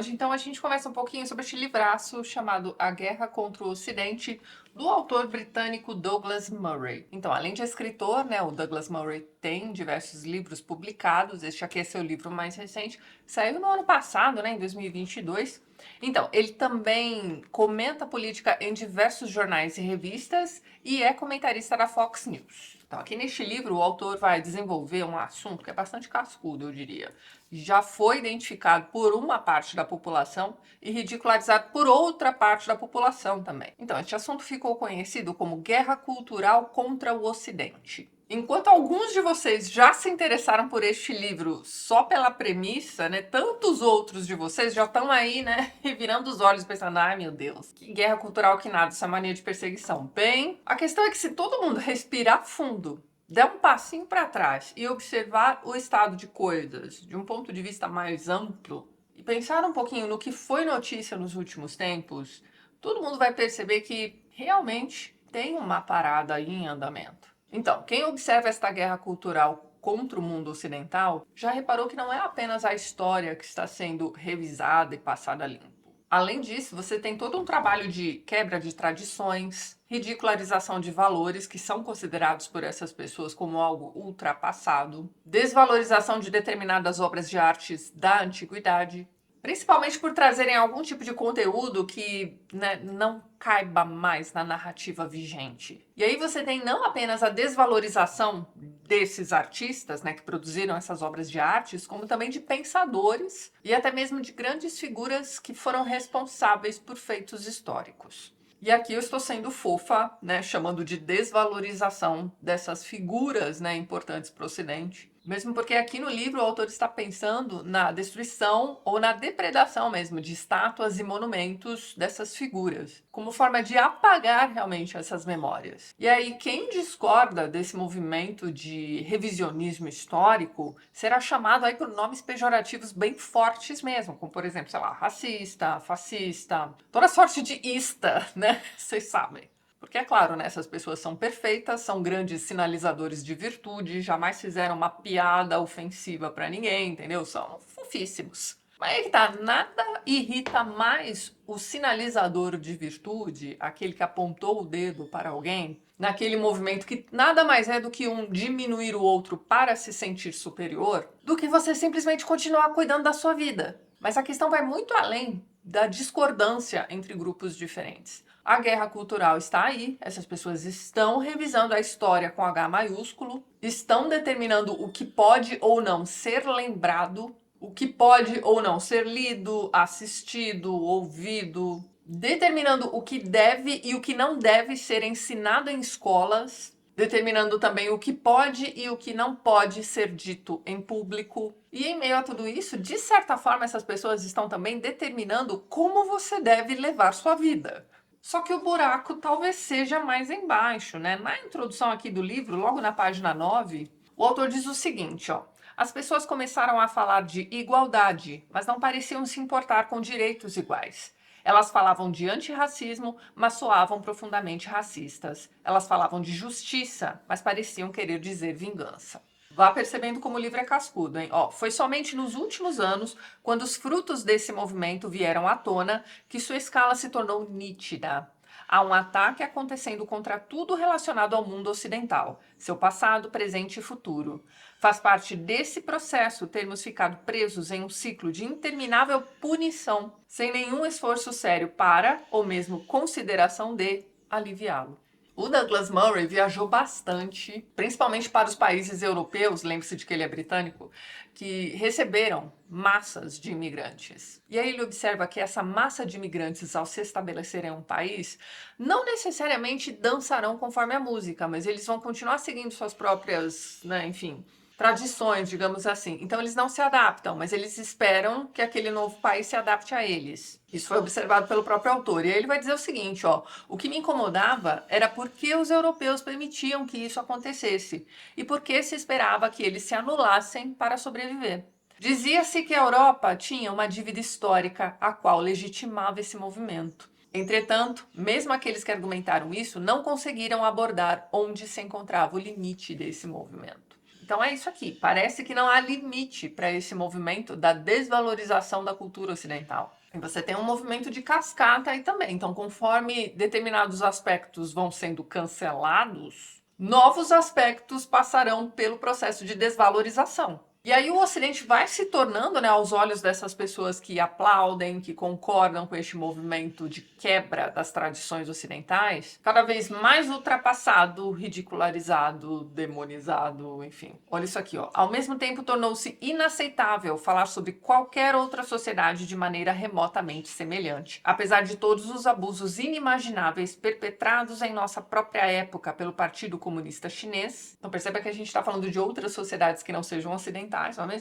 hoje então a gente conversa um pouquinho sobre este livraço chamado A Guerra contra o Ocidente, do autor britânico Douglas Murray. Então, além de escritor, né, o Douglas Murray tem diversos livros publicados. Este aqui é seu livro mais recente, saiu no ano passado, né, em 2022. Então, ele também comenta política em diversos jornais e revistas e é comentarista da Fox News. Então, aqui neste livro, o autor vai desenvolver um assunto que é bastante cascudo, eu diria. Já foi identificado por uma parte da população e ridicularizado por outra parte da população também. Então, este assunto ficou conhecido como guerra cultural contra o Ocidente. Enquanto alguns de vocês já se interessaram por este livro só pela premissa, né, tantos outros de vocês já estão aí, né, revirando os olhos pensando, ai meu Deus, que guerra cultural que nada, essa mania de perseguição. Bem, a questão é que se todo mundo respirar fundo, der um passinho para trás e observar o estado de coisas de um ponto de vista mais amplo e pensar um pouquinho no que foi notícia nos últimos tempos, todo mundo vai perceber que realmente tem uma parada aí em andamento. Então, quem observa esta guerra cultural contra o mundo ocidental já reparou que não é apenas a história que está sendo revisada e passada limpo. Além disso, você tem todo um trabalho de quebra de tradições, ridicularização de valores que são considerados por essas pessoas como algo ultrapassado, desvalorização de determinadas obras de artes da antiguidade, principalmente por trazerem algum tipo de conteúdo que, né, não caiba mais na narrativa vigente. E aí você tem não apenas a desvalorização desses artistas, né, que produziram essas obras de artes, como também de pensadores e até mesmo de grandes figuras que foram responsáveis por feitos históricos. E aqui eu estou sendo fofa, né, chamando de desvalorização dessas figuras, né, importantes para o Ocidente. Mesmo porque aqui no livro o autor está pensando na destruição ou na depredação mesmo de estátuas e monumentos dessas figuras, como forma de apagar realmente essas memórias. E aí quem discorda desse movimento de revisionismo histórico será chamado aí por nomes pejorativos bem fortes mesmo, como por exemplo, sei lá, racista, fascista, toda sorte de ista, né? Vocês sabem. Porque é claro, né, essas pessoas são perfeitas, são grandes sinalizadores de virtude, jamais fizeram uma piada ofensiva pra ninguém, entendeu? São fofíssimos. Mas é que tá, nada irrita mais o sinalizador de virtude, aquele que apontou o dedo para alguém, naquele movimento que nada mais é do que um diminuir o outro para se sentir superior, do que você simplesmente continuar cuidando da sua vida. Mas a questão vai muito além da discordância entre grupos diferentes. A guerra cultural está aí, essas pessoas estão revisando a história com H maiúsculo, estão determinando o que pode ou não ser lembrado, o que pode ou não ser lido, assistido, ouvido, determinando o que deve e o que não deve ser ensinado em escolas, determinando também o que pode e o que não pode ser dito em público. E em meio a tudo isso, de certa forma, essas pessoas estão também determinando como você deve levar sua vida. Só que o buraco talvez seja mais embaixo, né? Na introdução aqui do livro, logo na página 9, o autor diz o seguinte, ó. As pessoas começaram a falar de igualdade, mas não pareciam se importar com direitos iguais. Elas falavam de antirracismo, mas soavam profundamente racistas. Elas falavam de justiça, mas pareciam querer dizer vingança. Vá percebendo como o livro é cascudo, hein? Ó, foi somente nos últimos anos, quando os frutos desse movimento vieram à tona, que sua escala se tornou nítida. Há um ataque acontecendo contra tudo relacionado ao mundo ocidental, seu passado, presente e futuro. Faz parte desse processo termos ficado presos em um ciclo de interminável punição, sem nenhum esforço sério para, ou mesmo consideração de, aliviá-lo. O Douglas Murray viajou bastante, principalmente para os países europeus, lembre-se de que ele é britânico, que receberam massas de imigrantes. E aí ele observa que essa massa de imigrantes, ao se estabelecerem em um país, não necessariamente dançarão conforme a música, mas eles vão continuar seguindo suas próprias, né, enfim, tradições, digamos assim. Então eles não se adaptam, mas eles esperam que aquele novo país se adapte a eles. Isso foi observado pelo próprio autor. E aí ele vai dizer o seguinte, ó, o que me incomodava era porque os europeus permitiam que isso acontecesse e porque se esperava que eles se anulassem para sobreviver. Dizia-se que a Europa tinha uma dívida histórica a qual legitimava esse movimento. Entretanto, mesmo aqueles que argumentaram isso não conseguiram abordar onde se encontrava o limite desse movimento. Então é isso aqui. Parece que não há limite para esse movimento da desvalorização da cultura ocidental. E você tem um movimento de cascata aí também. Então, conforme determinados aspectos vão sendo cancelados, novos aspectos passarão pelo processo de desvalorização. E aí o Ocidente vai se tornando, né, aos olhos dessas pessoas que aplaudem, que concordam com este movimento de quebra das tradições ocidentais, cada vez mais ultrapassado, ridicularizado, demonizado, enfim. Olha isso aqui, ó. Ao mesmo tempo, tornou-se inaceitável falar sobre qualquer outra sociedade de maneira remotamente semelhante. Apesar de todos os abusos inimagináveis perpetrados em nossa própria época pelo Partido Comunista Chinês, então perceba que a gente está falando de outras sociedades que não sejam ocidentais,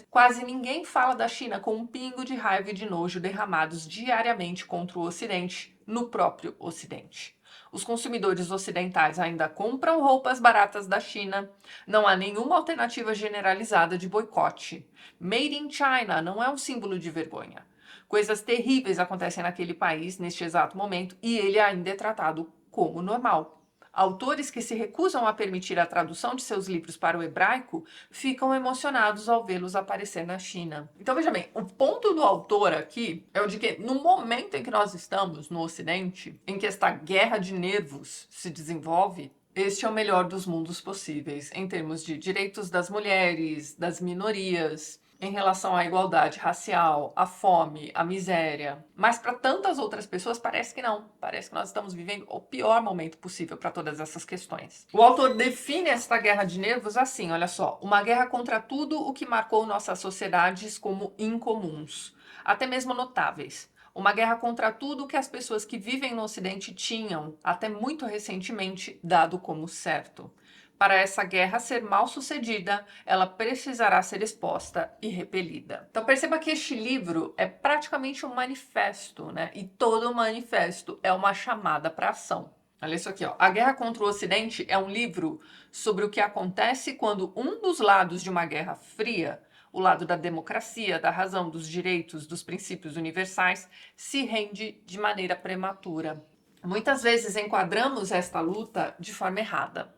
quase ninguém fala da China com um pingo de raiva e de nojo derramados diariamente contra o Ocidente, no próprio Ocidente. Os consumidores ocidentais ainda compram roupas baratas da China. Não há nenhuma alternativa generalizada de boicote. Made in China não é um símbolo de vergonha. Coisas terríveis acontecem naquele país neste exato momento e ele ainda é tratado como normal. Autores que se recusam a permitir a tradução de seus livros para o hebraico ficam emocionados ao vê-los aparecer na China. Então, veja bem, o ponto do autor aqui é o de que, no momento em que nós estamos no Ocidente, em que esta guerra de nervos se desenvolve, este é o melhor dos mundos possíveis, em termos de direitos das mulheres, das minorias, em relação à igualdade racial, à fome, à miséria. Mas para tantas outras pessoas parece que não. Parece que nós estamos vivendo o pior momento possível para todas essas questões. O autor define esta guerra de nervos assim, olha só, uma guerra contra tudo o que marcou nossas sociedades como incomuns, até mesmo notáveis. Uma guerra contra tudo que as pessoas que vivem no Ocidente tinham, até muito recentemente, dado como certo. Para essa guerra ser mal sucedida, ela precisará ser exposta e repelida. Então perceba que este livro é praticamente um manifesto, né? E todo manifesto é uma chamada para ação. Olha isso aqui, ó. A Guerra contra o Ocidente é um livro sobre o que acontece quando um dos lados de uma guerra fria, o lado da democracia, da razão, dos direitos, dos princípios universais, se rende de maneira prematura. Muitas vezes enquadramos esta luta de forma errada.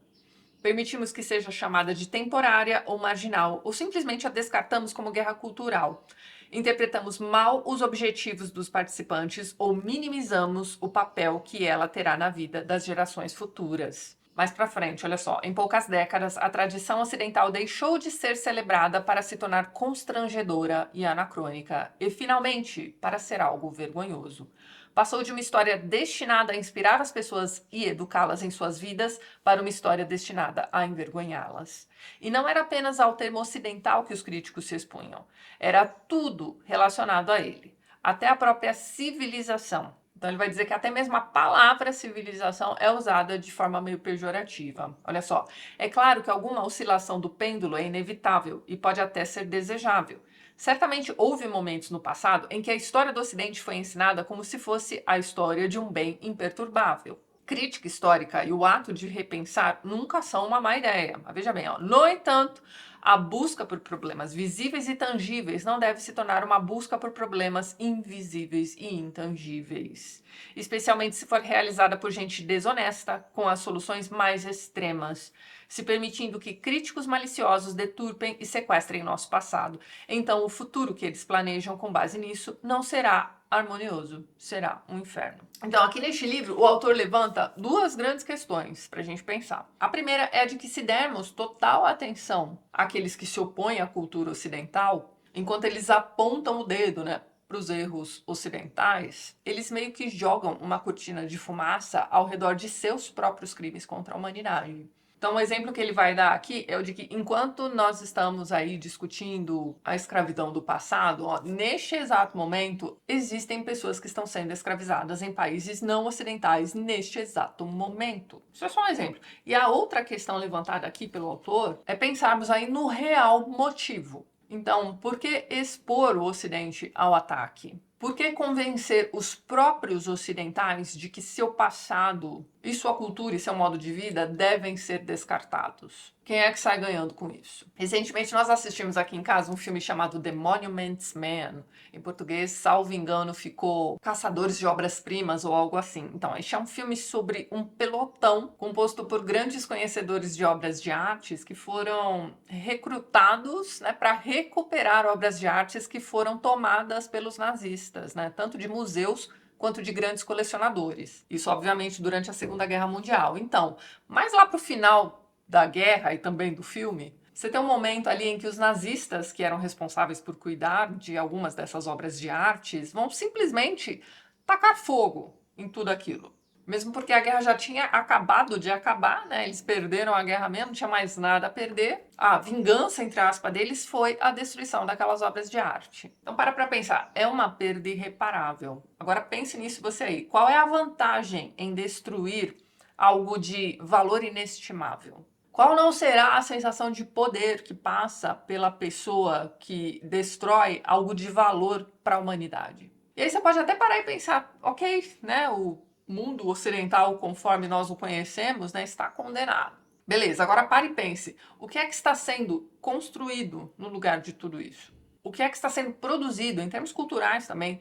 Permitimos que seja chamada de temporária ou marginal, ou simplesmente a descartamos como guerra cultural. Interpretamos mal os objetivos dos participantes ou minimizamos o papel que ela terá na vida das gerações futuras. Mais para frente, olha só, em poucas décadas, a tradição ocidental deixou de ser celebrada para se tornar constrangedora e anacrônica, e finalmente para ser algo vergonhoso. Passou de uma história destinada a inspirar as pessoas e educá-las em suas vidas para uma história destinada a envergonhá-las. E não era apenas ao termo ocidental que os críticos se expunham, era tudo relacionado a ele, até a própria civilização. Então ele vai dizer que até mesmo a palavra civilização é usada de forma meio pejorativa. Olha só, é claro que alguma oscilação do pêndulo é inevitável e pode até ser desejável. Certamente houve momentos no passado em que a história do Ocidente foi ensinada como se fosse a história de um bem imperturbável. Crítica histórica e o ato de repensar nunca são uma má ideia. Mas veja bem, ó, no entanto, a busca por problemas visíveis e tangíveis não deve se tornar uma busca por problemas invisíveis e intangíveis, especialmente se for realizada por gente desonesta, com as soluções mais extremas, se permitindo que críticos maliciosos deturpem e sequestrem nosso passado. Então, o futuro que eles planejam com base nisso não será harmonioso, será um inferno. Então, aqui neste livro, o autor levanta duas grandes questões para a gente pensar. A primeira é a de que, se dermos total atenção àqueles que se opõem à cultura ocidental, enquanto eles apontam o dedo, né, para os erros ocidentais, eles meio que jogam uma cortina de fumaça ao redor de seus próprios crimes contra a humanidade. Então, o exemplo que ele vai dar aqui é o de que, enquanto nós estamos aí discutindo a escravidão do passado, ó, neste exato momento, existem pessoas que estão sendo escravizadas em países não ocidentais neste exato momento. Isso é só um exemplo. E a outra questão levantada aqui pelo autor é pensarmos aí no real motivo. Então, por que expor o Ocidente ao ataque? Por que convencer os próprios ocidentais de que seu passado e sua cultura e seu modo de vida devem ser descartados. Quem é que sai ganhando com isso? Recentemente nós assistimos aqui em casa um filme chamado The Monuments Men. Em português, salvo engano, ficou Caçadores de Obras-Primas ou algo assim. Então, este é um filme sobre um pelotão composto por grandes conhecedores de obras de artes que foram recrutados, né, para recuperar obras de artes que foram tomadas pelos nazistas, né, tanto de museus quanto de grandes colecionadores. Isso, obviamente, durante a Segunda Guerra Mundial. Então, mais lá para o final da guerra e também do filme, você tem um momento ali em que os nazistas, que eram responsáveis por cuidar de algumas dessas obras de artes, vão simplesmente tacar fogo em tudo aquilo. Mesmo porque a guerra já tinha acabado de acabar, né? Eles perderam a guerra mesmo, não tinha mais nada a perder. A vingança, entre aspas, deles foi a destruição daquelas obras de arte. Então, para pensar, é uma perda irreparável. Agora pense nisso você aí. Qual é a vantagem em destruir algo de valor inestimável? Qual não será a sensação de poder que passa pela pessoa que destrói algo de valor para a humanidade? E aí você pode até parar e pensar, ok, né, o mundo ocidental, conforme nós o conhecemos, né, está condenado. Beleza, agora pare e pense, o que é que está sendo construído no lugar de tudo isso? O que é que está sendo produzido, em termos culturais também,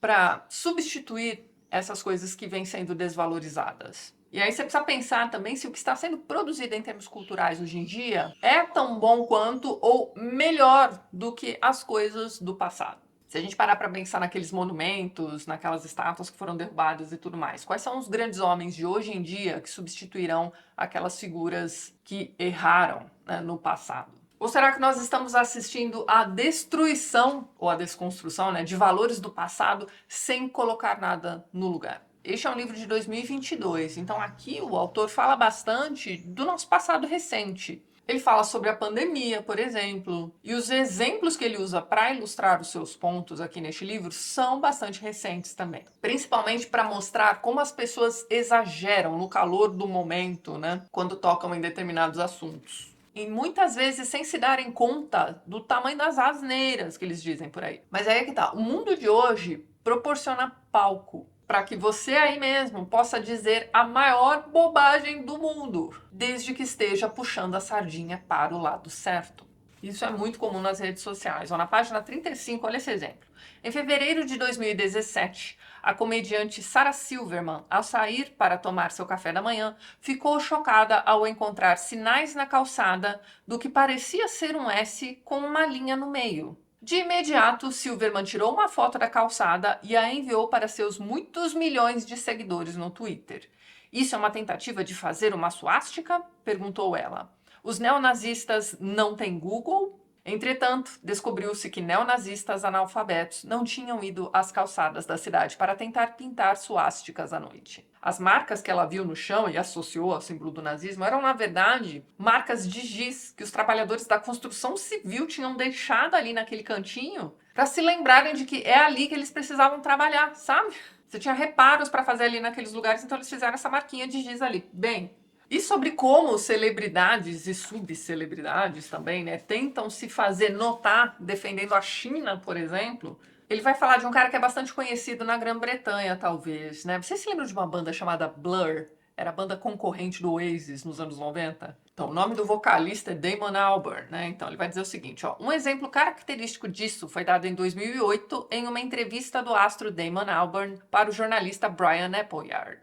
para substituir essas coisas que vêm sendo desvalorizadas? E aí você precisa pensar também se o que está sendo produzido em termos culturais hoje em dia é tão bom quanto ou melhor do que as coisas do passado. Se a gente parar para pensar naqueles monumentos, naquelas estátuas que foram derrubadas e tudo mais, quais são os grandes homens de hoje em dia que substituirão aquelas figuras que erraram, né, no passado? Ou será que nós estamos assistindo à destruição ou à desconstrução, né, de valores do passado sem colocar nada no lugar? Este é um livro de 2022, então aqui o autor fala bastante do nosso passado recente. Ele fala sobre a pandemia, por exemplo, e os exemplos que ele usa para ilustrar os seus pontos aqui neste livro são bastante recentes também. Principalmente para mostrar como as pessoas exageram no calor do momento, né, quando tocam em determinados assuntos. E muitas vezes sem se darem conta do tamanho das asneiras que eles dizem por aí. Mas aí é que tá, o mundo de hoje proporciona palco para que você aí mesmo possa dizer a maior bobagem do mundo, desde que esteja puxando a sardinha para o lado certo. Isso é muito comum nas redes sociais. Ó, na página 35, olha esse exemplo. Em fevereiro de 2017, a comediante Sarah Silverman, ao sair para tomar seu café da manhã, ficou chocada ao encontrar sinais na calçada do que parecia ser um S com uma linha no meio. De imediato, Silverman tirou uma foto da calçada e a enviou para seus muitos milhões de seguidores no Twitter. Isso é uma tentativa de fazer uma suástica? Perguntou ela. Os neonazistas não têm Google? Entretanto, descobriu-se que neonazistas analfabetos não tinham ido às calçadas da cidade para tentar pintar suásticas à noite. As marcas que ela viu no chão e associou ao símbolo do nazismo eram, na verdade, marcas de giz que os trabalhadores da construção civil tinham deixado ali naquele cantinho para se lembrarem de que é ali que eles precisavam trabalhar, sabe? Você tinha reparos para fazer ali naqueles lugares, então eles fizeram essa marquinha de giz ali. Bem, e sobre como celebridades e subcelebridades também, né, tentam se fazer notar defendendo a China, por exemplo, ele vai falar de um cara que é bastante conhecido na Grã-Bretanha, talvez, né? Vocês se lembram de uma banda chamada Blur? Era a banda concorrente do Oasis nos anos 90. Então, o nome do vocalista é Damon Albarn, né? Então, ele vai dizer o seguinte, ó. Um exemplo característico disso foi dado em 2008 em uma entrevista do astro Damon Albarn para o jornalista Brian Appleyard.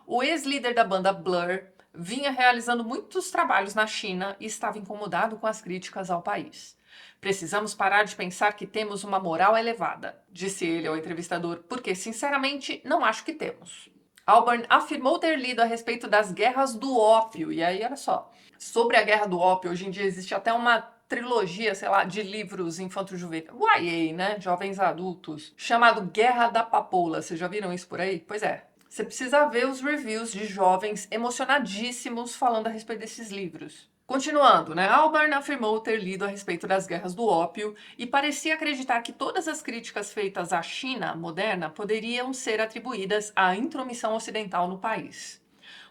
O ex-líder da banda Blur vinha realizando muitos trabalhos na China e estava incomodado com as críticas ao país. Precisamos parar de pensar que temos uma moral elevada, disse ele ao entrevistador, porque, sinceramente, não acho que temos. Albarn afirmou ter lido a respeito das guerras do ópio, e aí, olha só, sobre a guerra do ópio, hoje em dia existe até uma trilogia, sei lá, de livros infanto-juvenil, YA, né, jovens adultos, chamado Guerra da Papoula. Vocês já viram isso por aí? Pois é. Você precisa ver os reviews de jovens emocionadíssimos falando a respeito desses livros. Continuando, né? Albarn afirmou ter lido a respeito das guerras do ópio e parecia acreditar que todas as críticas feitas à China moderna poderiam ser atribuídas à intromissão ocidental no país.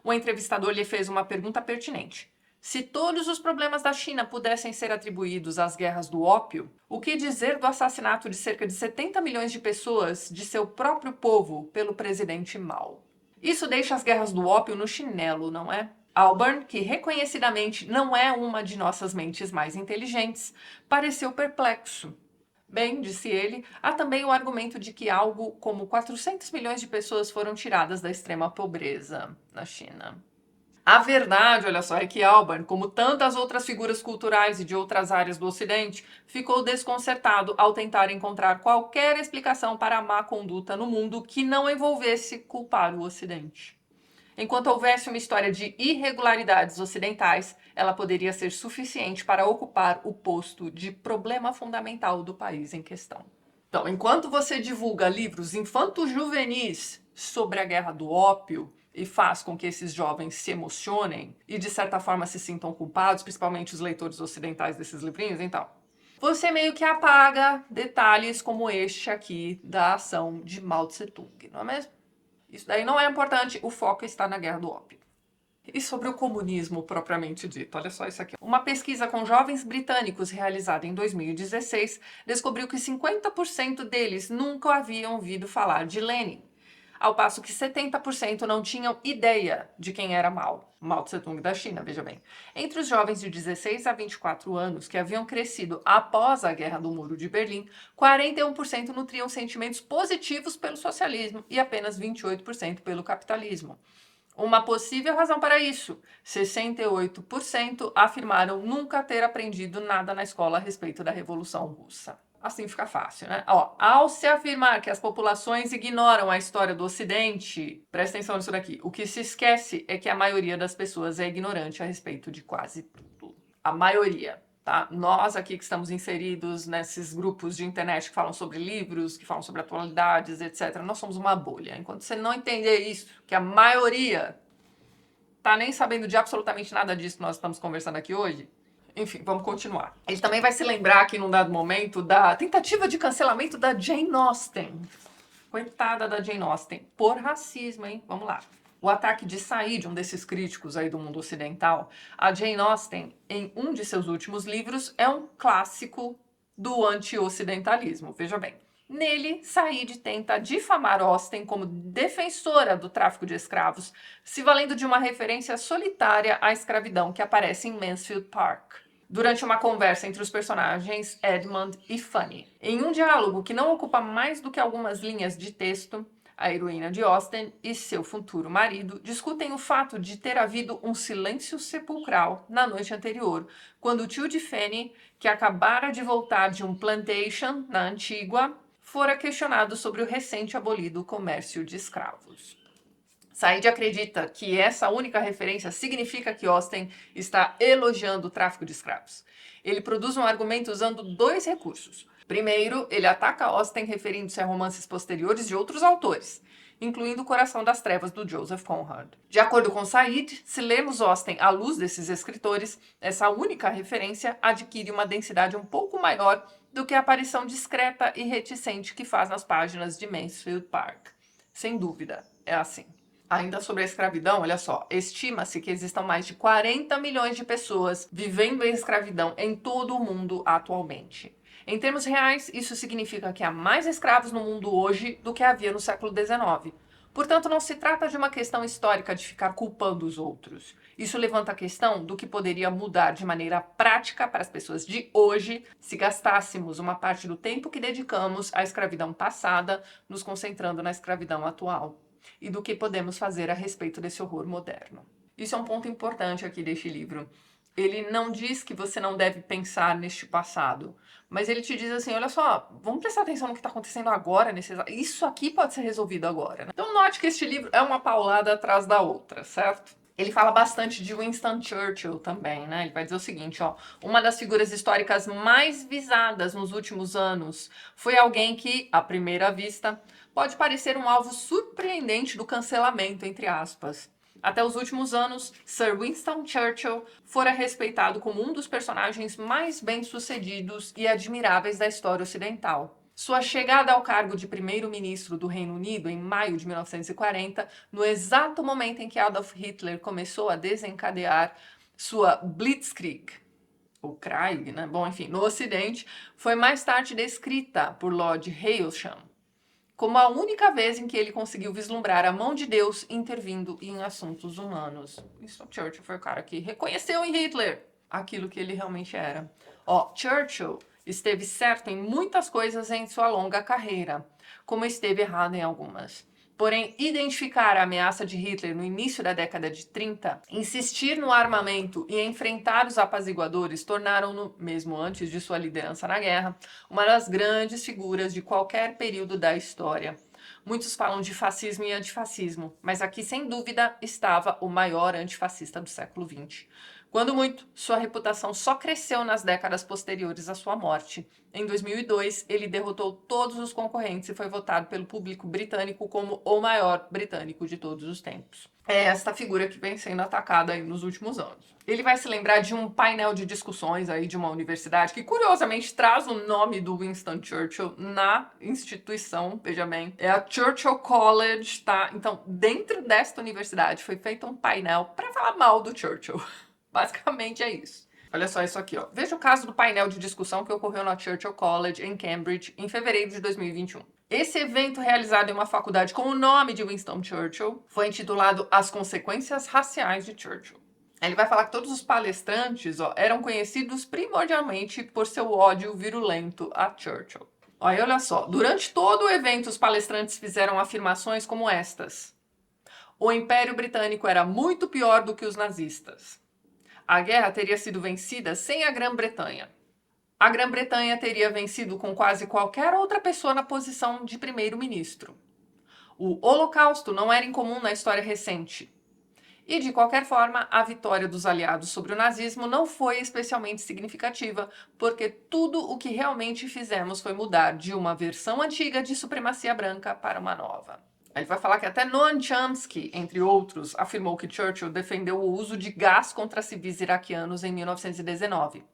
O entrevistador lhe fez uma pergunta pertinente. Se todos os problemas da China pudessem ser atribuídos às guerras do ópio, o que dizer do assassinato de cerca de 70 milhões de pessoas de seu próprio povo pelo presidente Mao? Isso deixa as guerras do ópio no chinelo, não é? Albarn, que reconhecidamente não é uma de nossas mentes mais inteligentes, pareceu perplexo. Bem, disse ele, há também o argumento de que algo como 400 milhões de pessoas foram tiradas da extrema pobreza na China. A verdade, olha só, é que Albarn, como tantas outras figuras culturais e de outras áreas do Ocidente, ficou desconcertado ao tentar encontrar qualquer explicação para a má conduta no mundo que não envolvesse culpar o Ocidente. Enquanto houvesse uma história de irregularidades ocidentais, ela poderia ser suficiente para ocupar o posto de problema fundamental do país em questão. Então, enquanto você divulga livros infanto-juvenis sobre a guerra do ópio e faz com que esses jovens se emocionem e, de certa forma, se sintam culpados, principalmente os leitores ocidentais desses livrinhos, então, você meio que apaga detalhes como este aqui da ação de Mao Tse-tung, não é mesmo? Isso daí não é importante, o foco está na guerra do ópio. E sobre o comunismo propriamente dito, olha só isso aqui. Uma pesquisa com jovens britânicos realizada em 2016 descobriu que 50% deles nunca haviam ouvido falar de Lenin, ao passo que 70% não tinham ideia de quem era Mao Tse-tung da China, veja bem. Entre os jovens de 16 a 24 anos que haviam crescido após a Guerra do Muro de Berlim, 41% nutriam sentimentos positivos pelo socialismo e apenas 28% pelo capitalismo. Uma possível razão para isso: 68% afirmaram nunca ter aprendido nada na escola a respeito da Revolução Russa. Assim fica fácil, né? Ao se afirmar que as populações ignoram a história do Ocidente, presta atenção nisso daqui, o que se esquece é que a maioria das pessoas é ignorante a respeito de quase tudo. A maioria. Tá? Nós aqui que estamos inseridos nesses grupos de internet que falam sobre livros, que falam sobre atualidades, etc., nós somos uma bolha. Enquanto você não entender isso, que a maioria tá nem sabendo de absolutamente nada disso que nós estamos conversando aqui hoje, enfim, vamos continuar. Ele também vai se lembrar aqui num dado momento da tentativa de cancelamento da Jane Austen. Coitada da Jane Austen, por racismo, hein? Vamos lá. O ataque de Said, um desses críticos aí do mundo ocidental, a Jane Austen, em um de seus últimos livros, é um clássico do anti-ocidentalismo. Veja bem. Nele, Said tenta difamar Austen como defensora do tráfico de escravos, se valendo de uma referência solitária à escravidão que aparece em Mansfield Park, durante uma conversa entre os personagens Edmund e Fanny. Em um diálogo que não ocupa mais do que algumas linhas de texto, a heroína de Austen e seu futuro marido discutem o fato de ter havido um silêncio sepulcral na noite anterior, quando o tio de Fanny, que acabara de voltar de um plantation na Antígua, fora questionado sobre o recente abolido comércio de escravos. Said acredita que essa única referência significa que Austen está elogiando o tráfico de escravos. Ele produz um argumento usando dois recursos. Primeiro, ele ataca Austen referindo-se a romances posteriores de outros autores, incluindo O Coração das Trevas, do Joseph Conrad. De acordo com Said, se lermos Austen à luz desses escritores, essa única referência adquire uma densidade um pouco maior do que a aparição discreta e reticente que faz nas páginas de Mansfield Park. Sem dúvida, é assim. Ainda sobre a escravidão, olha só, estima-se que existam mais de 40 milhões de pessoas vivendo em escravidão em todo o mundo atualmente. Em termos reais, isso significa que há mais escravos no mundo hoje do que havia no século XIX. Portanto, não se trata de uma questão histórica de ficar culpando os outros. Isso levanta a questão do que poderia mudar de maneira prática para as pessoas de hoje se gastássemos uma parte do tempo que dedicamos à escravidão passada, nos concentrando na escravidão atual. E do que podemos fazer a respeito desse horror moderno. Isso é um ponto importante aqui deste livro. Ele não diz que você não deve pensar neste passado, mas ele te diz assim, olha só, vamos prestar atenção no que está acontecendo agora, isso aqui pode ser resolvido agora. Né? Então note que este livro é uma paulada atrás da outra, certo? Ele fala bastante de Winston Churchill também, né? Ele vai dizer o seguinte, ó, uma das figuras históricas mais visadas nos últimos anos foi alguém que, à primeira vista, pode parecer um alvo surpreendente do cancelamento, entre aspas. Até os últimos anos, Sir Winston Churchill fora respeitado como um dos personagens mais bem-sucedidos e admiráveis da história ocidental. Sua chegada ao cargo de primeiro-ministro do Reino Unido em maio de 1940, no exato momento em que Adolf Hitler começou a desencadear sua Blitzkrieg, ou Krieg, né? Bom, enfim, no Ocidente, foi mais tarde descrita por Lord Hailsham como a única vez em que ele conseguiu vislumbrar a mão de Deus intervindo em assuntos humanos. Winston Churchill foi o cara que reconheceu em Hitler aquilo que ele realmente era. Churchill esteve certo em muitas coisas em sua longa carreira, como esteve errado em algumas. Porém, identificar a ameaça de Hitler no início da década de 30, insistir no armamento e enfrentar os apaziguadores tornaram-no, mesmo antes de sua liderança na guerra, uma das grandes figuras de qualquer período da história. Muitos falam de fascismo e antifascismo, mas aqui, sem dúvida, estava o maior antifascista do século XX. Quando muito, sua reputação só cresceu nas décadas posteriores à sua morte. Em 2002, ele derrotou todos os concorrentes e foi votado pelo público britânico como o maior britânico de todos os tempos. É esta figura que vem sendo atacada aí nos últimos anos. Ele vai se lembrar de um painel de discussões aí de uma universidade que, curiosamente, traz o nome do Winston Churchill na instituição, veja bem. É a Churchill College, tá? Então, dentro desta universidade foi feito um painel para falar mal do Churchill. Basicamente é isso. Olha só isso aqui, ó. Veja o caso do painel de discussão que ocorreu na Churchill College, em Cambridge, em fevereiro de 2021. Esse evento, realizado em uma faculdade com o nome de Winston Churchill, foi intitulado As Consequências Raciais de Churchill. Ele vai falar que todos os palestrantes eram conhecidos primordialmente por seu ódio virulento a Churchill. Olha só, durante todo o evento os palestrantes fizeram afirmações como estas. O Império Britânico era muito pior do que os nazistas. A guerra teria sido vencida sem a Grã-Bretanha. A Grã-Bretanha teria vencido com quase qualquer outra pessoa na posição de primeiro-ministro. O Holocausto não era incomum na história recente. E, de qualquer forma, a vitória dos aliados sobre o nazismo não foi especialmente significativa, porque tudo o que realmente fizemos foi mudar de uma versão antiga de supremacia branca para uma nova. Ele vai falar que até Noam Chomsky, entre outros, afirmou que Churchill defendeu o uso de gás contra civis iraquianos em 1919.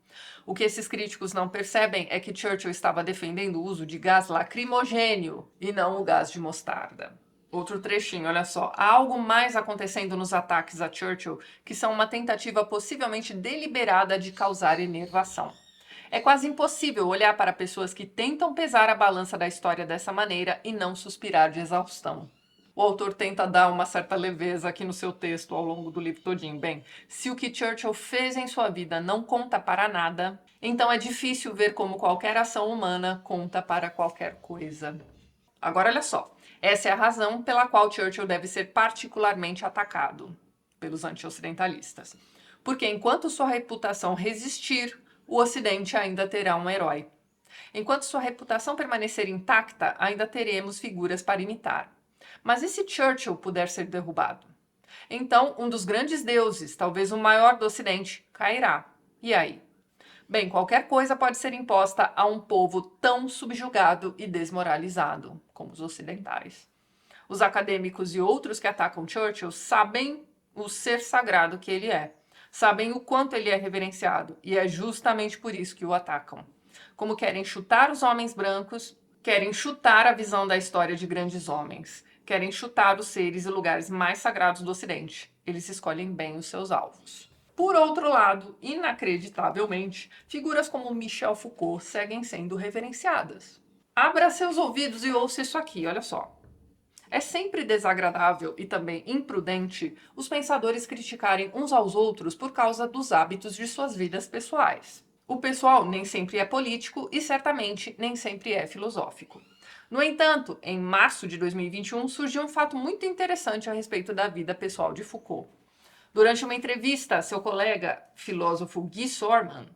O que esses críticos não percebem é que Churchill estava defendendo o uso de gás lacrimogênio e não o gás de mostarda. Outro trechinho, olha só. Há algo mais acontecendo nos ataques a Churchill que são uma tentativa possivelmente deliberada de causar enervação. É quase impossível olhar para pessoas que tentam pesar a balança da história dessa maneira e não suspirar de exaustão. O autor tenta dar uma certa leveza aqui no seu texto ao longo do livro todinho. Bem, se o que Churchill fez em sua vida não conta para nada, então é difícil ver como qualquer ação humana conta para qualquer coisa. Agora olha só, essa é a razão pela qual Churchill deve ser particularmente atacado pelos anti-ocidentalistas. Porque enquanto sua reputação resistir, o Ocidente ainda terá um herói. Enquanto sua reputação permanecer intacta, ainda teremos figuras para imitar. Mas e se Churchill puder ser derrubado? Então, um dos grandes deuses, talvez o maior do Ocidente, cairá. E aí? Bem, qualquer coisa pode ser imposta a um povo tão subjugado e desmoralizado como os ocidentais. Os acadêmicos e outros que atacam Churchill sabem o ser sagrado que ele é. Sabem o quanto ele é reverenciado, e é justamente por isso que o atacam. Como querem chutar os homens brancos, querem chutar a visão da história de grandes homens, querem chutar os seres e lugares mais sagrados do Ocidente. Eles escolhem bem os seus alvos. Por outro lado, inacreditavelmente, figuras como Michel Foucault seguem sendo reverenciadas. Abra seus ouvidos e ouça isso aqui, olha só. É sempre desagradável e também imprudente os pensadores criticarem uns aos outros por causa dos hábitos de suas vidas pessoais. O pessoal nem sempre é político e certamente nem sempre é filosófico. No entanto, em março de 2021 surgiu um fato muito interessante a respeito da vida pessoal de Foucault. Durante uma entrevista, seu colega filósofo Guy Sorman,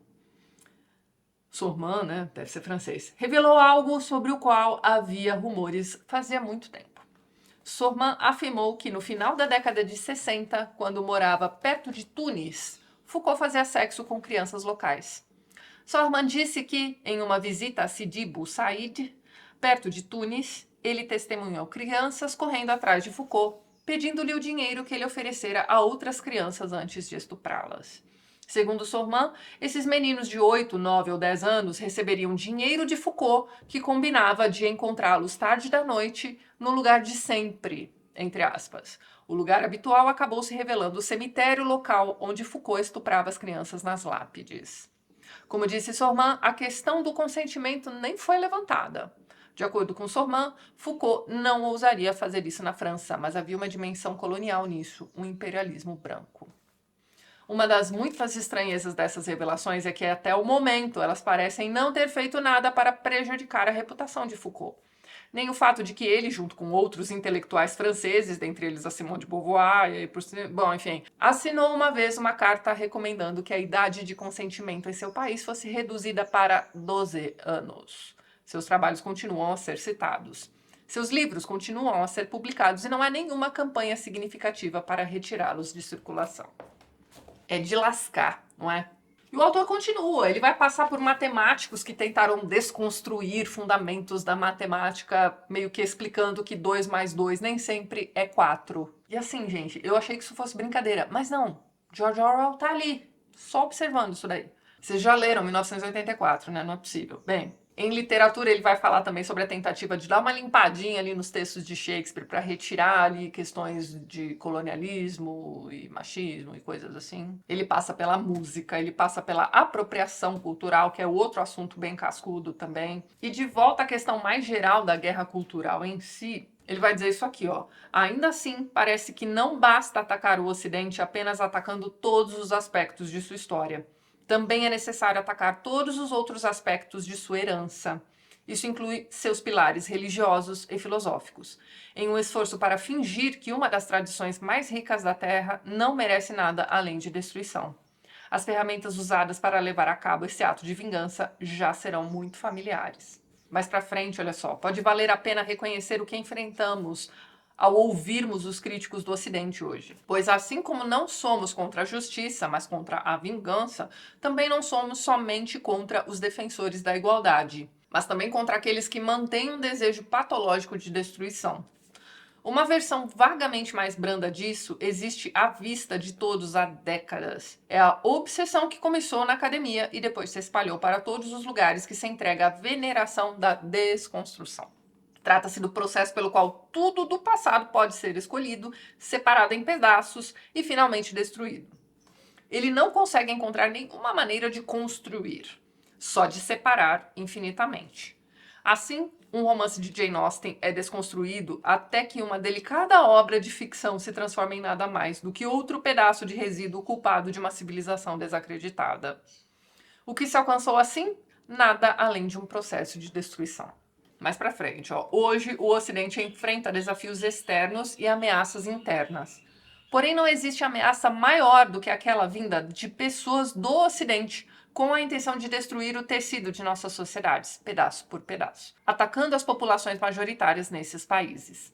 né, deve ser francês, revelou algo sobre o qual havia rumores fazia muito tempo. Sorman afirmou que no final da década de 60, quando morava perto de Tunis, Foucault fazia sexo com crianças locais. Sorman disse que, em uma visita a Sidi Bou Said, perto de Tunis, ele testemunhou crianças correndo atrás de Foucault, pedindo-lhe o dinheiro que ele oferecera a outras crianças antes de estuprá-las. Segundo Sorman, esses meninos de 8, 9 ou 10 anos receberiam dinheiro de Foucault, que combinava de encontrá-los tarde da noite no lugar de sempre, entre aspas. O lugar habitual acabou se revelando o cemitério local onde Foucault estuprava as crianças nas lápides. Como disse Sorman, a questão do consentimento nem foi levantada. De acordo com Sorman, Foucault não ousaria fazer isso na França, mas havia uma dimensão colonial nisso, um imperialismo branco. Uma das muitas estranhezas dessas revelações é que, até o momento, elas parecem não ter feito nada para prejudicar a reputação de Foucault. Nem o fato de que ele, junto com outros intelectuais franceses, dentre eles a Simone de Beauvoir, assinou uma vez uma carta recomendando que a idade de consentimento em seu país fosse reduzida para 12 anos. Seus trabalhos continuam a ser citados. Seus livros continuam a ser publicados e não há nenhuma campanha significativa para retirá-los de circulação. É de lascar, não é? E o autor continua, ele vai passar por matemáticos que tentaram desconstruir fundamentos da matemática, meio que explicando que 2 mais 2 nem sempre é 4. E assim, gente, eu achei que isso fosse brincadeira, mas não. George Orwell tá ali, só observando isso daí. Vocês já leram 1984, né? Não é possível. Bem, em literatura ele vai falar também sobre a tentativa de dar uma limpadinha ali nos textos de Shakespeare para retirar ali questões de colonialismo e machismo e coisas assim. Ele passa pela música, ele passa pela apropriação cultural, que é outro assunto bem cascudo também. E de volta à questão mais geral da guerra cultural em si, ele vai dizer isso aqui, ó. Ainda assim, parece que não basta atacar o Ocidente apenas atacando todos os aspectos de sua história. Também é necessário atacar todos os outros aspectos de sua herança. Isso inclui seus pilares religiosos e filosóficos, em um esforço para fingir que uma das tradições mais ricas da Terra não merece nada além de destruição. As ferramentas usadas para levar a cabo esse ato de vingança já serão muito familiares. Mais pra frente, olha só, pode valer a pena reconhecer o que enfrentamos ao ouvirmos os críticos do Ocidente hoje. Pois assim como não somos contra a justiça, mas contra a vingança, também não somos somente contra os defensores da igualdade, mas também contra aqueles que mantêm um desejo patológico de destruição. Uma versão vagamente mais branda disso existe à vista de todos há décadas. É a obsessão que começou na academia e depois se espalhou para todos os lugares que se entrega à veneração da desconstrução. Trata-se do processo pelo qual tudo do passado pode ser escolhido, separado em pedaços e finalmente destruído. Ele não consegue encontrar nenhuma maneira de construir, só de separar infinitamente. Assim, um romance de Jane Austen é desconstruído até que uma delicada obra de ficção se transforma em nada mais do que outro pedaço de resíduo culpado de uma civilização desacreditada. O que se alcançou assim? Nada além de um processo de destruição. Mais pra frente, ó. Hoje o Ocidente enfrenta desafios externos e ameaças internas. Porém, não existe ameaça maior do que aquela vinda de pessoas do Ocidente com a intenção de destruir o tecido de nossas sociedades, pedaço por pedaço, atacando as populações majoritárias nesses países,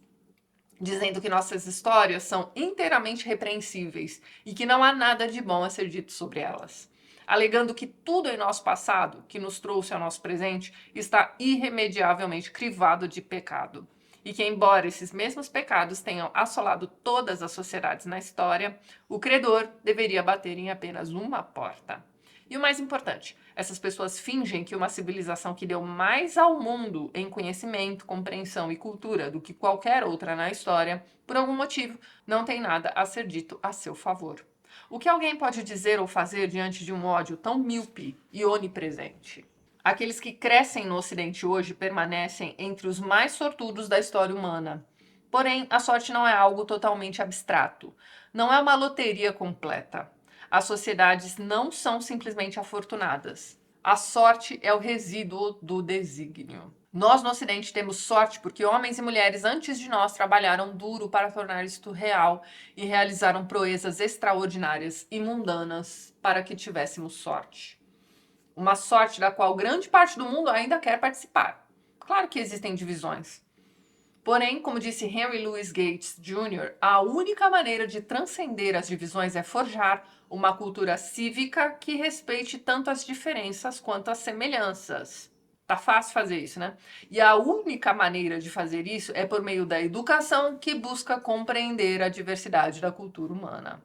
dizendo que nossas histórias são inteiramente repreensíveis e que não há nada de bom a ser dito sobre elas, alegando que tudo em nosso passado, que nos trouxe ao nosso presente, está irremediavelmente crivado de pecado. E que, embora esses mesmos pecados tenham assolado todas as sociedades na história, o credor deveria bater em apenas uma porta. E o mais importante, essas pessoas fingem que uma civilização que deu mais ao mundo em conhecimento, compreensão e cultura do que qualquer outra na história, por algum motivo, não tem nada a ser dito a seu favor. O que alguém pode dizer ou fazer diante de um ódio tão míope e onipresente? Aqueles que crescem no Ocidente hoje permanecem entre os mais sortudos da história humana. Porém, a sorte não é algo totalmente abstrato. Não é uma loteria completa. As sociedades não são simplesmente afortunadas. A sorte é o resíduo do desígnio. Nós no Ocidente temos sorte porque homens e mulheres antes de nós trabalharam duro para tornar isto real e realizaram proezas extraordinárias e mundanas para que tivéssemos sorte. Uma sorte da qual grande parte do mundo ainda quer participar. Claro que existem divisões. Porém, como disse Henry Louis Gates Jr., a única maneira de transcender as divisões é forjar uma cultura cívica que respeite tanto as diferenças quanto as semelhanças. Tá fácil fazer isso, né? E a única maneira de fazer isso é por meio da educação que busca compreender a diversidade da cultura humana.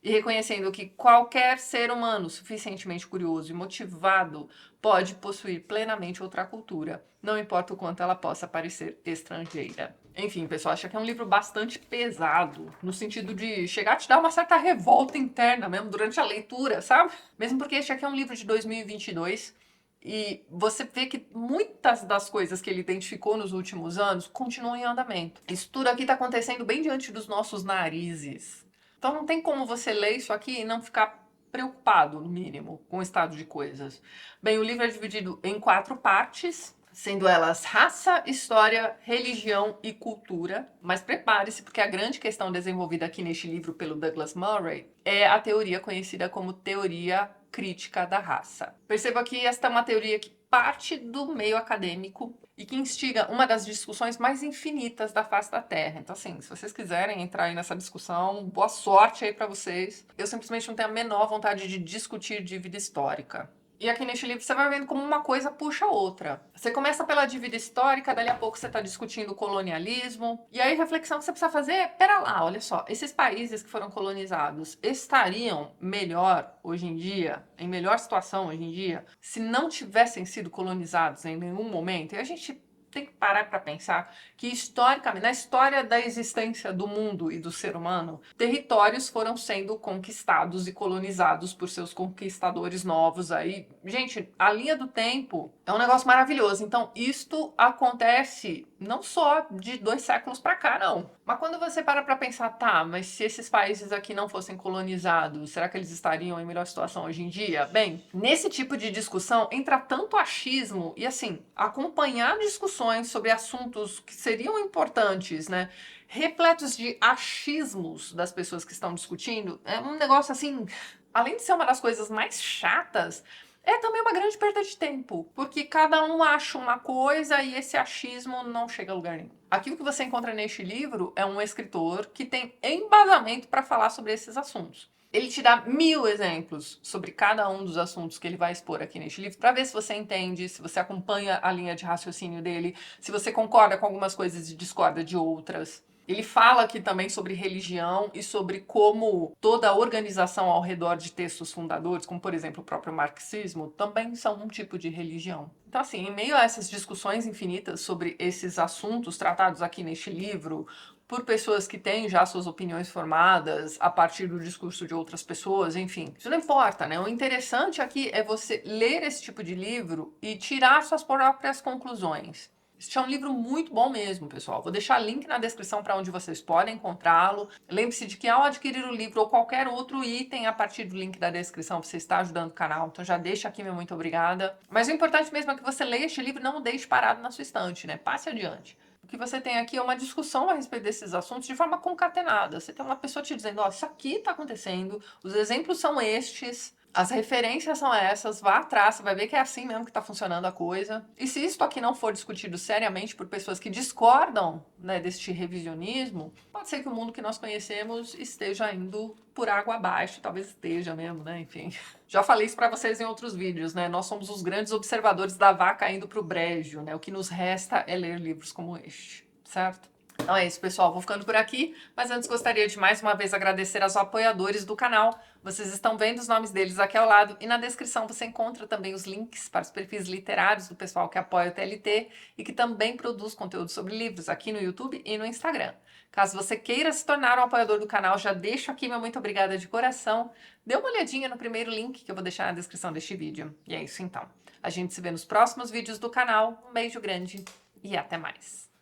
E reconhecendo que qualquer ser humano suficientemente curioso e motivado pode possuir plenamente outra cultura, não importa o quanto ela possa parecer estrangeira. Enfim, pessoal, acho que é um livro bastante pesado, no sentido de chegar a te dar uma certa revolta interna mesmo durante a leitura, sabe? Mesmo porque este aqui é um livro de 2022 E você vê que muitas das coisas que ele identificou nos últimos anos continuam em andamento. Isso tudo aqui está acontecendo bem diante dos nossos narizes. Então não tem como você ler isso aqui e não ficar preocupado, no mínimo, com o estado de coisas. Bem, o livro é dividido em 4 partes, sendo elas raça, história, religião e cultura. Mas prepare-se, porque a grande questão desenvolvida aqui neste livro pelo Douglas Murray é a teoria conhecida como teoria crítica da raça. Perceba que esta é uma teoria que parte do meio acadêmico e que instiga uma das discussões mais infinitas da face da Terra. Então, assim, se vocês quiserem entrar aí nessa discussão, boa sorte aí para vocês. Eu simplesmente não tenho a menor vontade de discutir dívida histórica. E aqui neste livro você vai vendo como uma coisa puxa a outra. Você começa pela dívida histórica, dali a pouco você está discutindo o colonialismo. E aí a reflexão que você precisa fazer é, pera lá, olha só, esses países que foram colonizados estariam melhor hoje em dia, em melhor situação hoje em dia, se não tivessem sido colonizados em nenhum momento? E a gente tem que parar para pensar que, historicamente, na história da existência do mundo e do ser humano, territórios foram sendo conquistados e colonizados por seus conquistadores novos aí. Gente, a linha do tempo é um negócio maravilhoso. Então, isto acontece não só de 2 séculos para cá, não. Mas quando você para pensar, tá, mas se esses países aqui não fossem colonizados, será que eles estariam em melhor situação hoje em dia? Bem, nesse tipo de discussão entra tanto achismo e, assim, acompanhar discussões sobre assuntos que seriam importantes, né, repletos de achismos das pessoas que estão discutindo, é um negócio, assim, além de ser uma das coisas mais chatas, é também uma grande perda de tempo, porque cada um acha uma coisa e esse achismo não chega a lugar nenhum. Aqui o que você encontra neste livro é um escritor que tem embasamento para falar sobre esses assuntos. Ele te dá 1000 exemplos sobre cada um dos assuntos que ele vai expor aqui neste livro, para ver se você entende, se você acompanha a linha de raciocínio dele, se você concorda com algumas coisas e discorda de outras. Ele fala aqui também sobre religião e sobre como toda a organização ao redor de textos fundadores, como por exemplo o próprio marxismo, também são um tipo de religião. Então, assim, em meio a essas discussões infinitas sobre esses assuntos tratados aqui neste livro, por pessoas que têm já suas opiniões formadas a partir do discurso de outras pessoas, enfim, isso não importa, né? O interessante aqui é você ler esse tipo de livro e tirar suas próprias conclusões. Este é um livro muito bom mesmo, pessoal. Vou deixar link na descrição para onde vocês podem encontrá-lo. Lembre-se de que ao adquirir o livro ou qualquer outro item a partir do link da descrição, você está ajudando o canal. Então já deixa aqui meu muito obrigada. Mas o importante mesmo é que você leia este livro e não o deixe parado na sua estante, né? Passe adiante. O que você tem aqui é uma discussão a respeito desses assuntos de forma concatenada. Você tem uma pessoa te dizendo, ó, isso aqui está acontecendo, os exemplos são estes, as referências são essas, vá atrás, você vai ver que é assim mesmo que está funcionando a coisa. E se isso aqui não for discutido seriamente por pessoas que discordam, né, deste revisionismo, pode ser que o mundo que nós conhecemos esteja indo por água abaixo, talvez esteja mesmo, né, enfim. Já falei isso para vocês em outros vídeos, né, nós somos os grandes observadores da vaca indo pro brejo, né, o que nos resta é ler livros como este, certo? Então é isso, pessoal. Vou ficando por aqui, mas antes gostaria de mais uma vez agradecer aos apoiadores do canal. Vocês estão vendo os nomes deles aqui ao lado e na descrição você encontra também os links para os perfis literários do pessoal que apoia o TLT e que também produz conteúdo sobre livros aqui no YouTube e no Instagram. Caso você queira se tornar um apoiador do canal, já deixo aqui meu muito obrigada de coração. Dê uma olhadinha no primeiro link que eu vou deixar na descrição deste vídeo. E é isso então. A gente se vê nos próximos vídeos do canal. Um beijo grande e até mais.